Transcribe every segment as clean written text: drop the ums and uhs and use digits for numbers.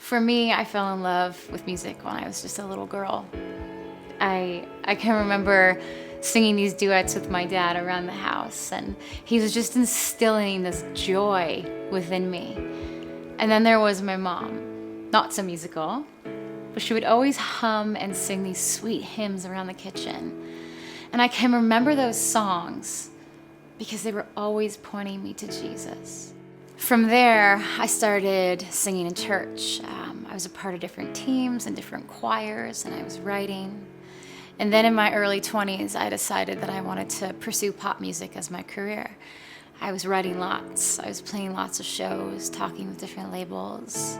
For me, I fell in love with music when I was just a little girl. I can remember singing these duets with my dad around the house, and he was just instilling this joy within me. And then there was my mom, not so musical, but she would always hum and sing these sweet hymns around the kitchen. And I can remember those songs because they were always pointing me to Jesus. From there, I started singing in church. I was a part of different teams and different choirs, and I was writing. And then in my early 20s, I decided that I wanted to pursue pop music as my career. I was writing lots. I was playing lots of shows, talking with different labels.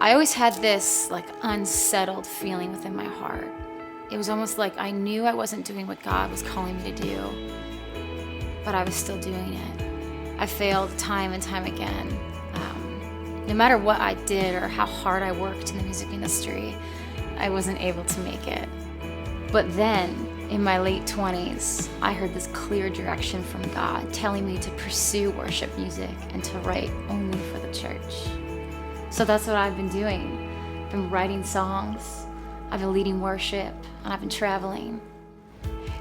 I always had this unsettled feeling within my heart. It was almost like I knew I wasn't doing what God was calling me to do, but I was still doing it. I failed time and time again. No matter what I did or how hard I worked in the music industry, I wasn't able to make it. But then, in my late 20s, I heard this clear direction from God telling me to pursue worship music and to write only for the church. So that's what I've been doing. I've been writing songs, I've been leading worship, and I've been traveling.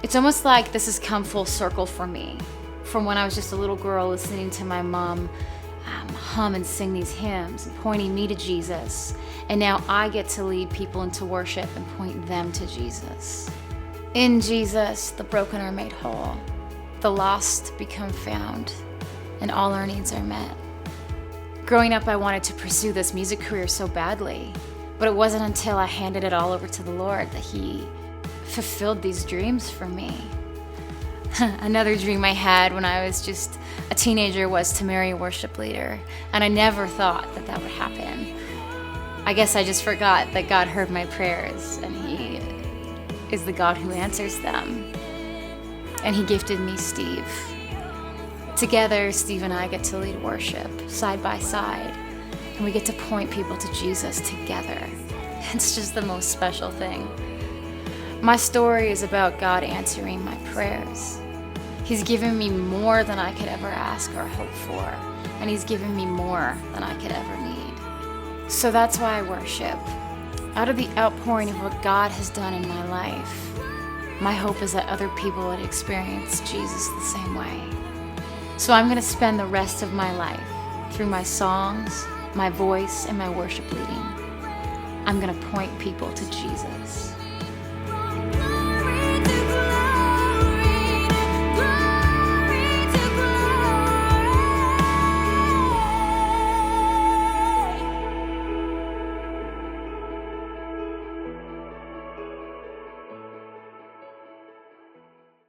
It's almost like this has come full circle for me. From when I was just a little girl listening to my mom hum and sing these hymns and pointing me to Jesus. And now I get to lead people into worship and point them to Jesus. In Jesus, the broken are made whole, the lost become found, and all our needs are met. Growing up, I wanted to pursue this music career so badly, but it wasn't until I handed it all over to the Lord that He fulfilled these dreams for me. Another dream I had when I was just a teenager was to marry a worship leader, and I never thought that that would happen. I guess I just forgot that God heard my prayers, and He is the God who answers them. And He gifted me Steve. Together, Steve and I get to lead worship side by side, and we get to point people to Jesus together. It's just the most special thing. My story is about God answering my prayers. He's given me more than I could ever ask or hope for, and He's given me more than I could ever need. So that's why I worship. Out of the outpouring of what God has done in my life, my hope is that other people would experience Jesus the same way. So I'm going to spend the rest of my life, through my songs, my voice, and my worship leading, I'm going to point people to Jesus.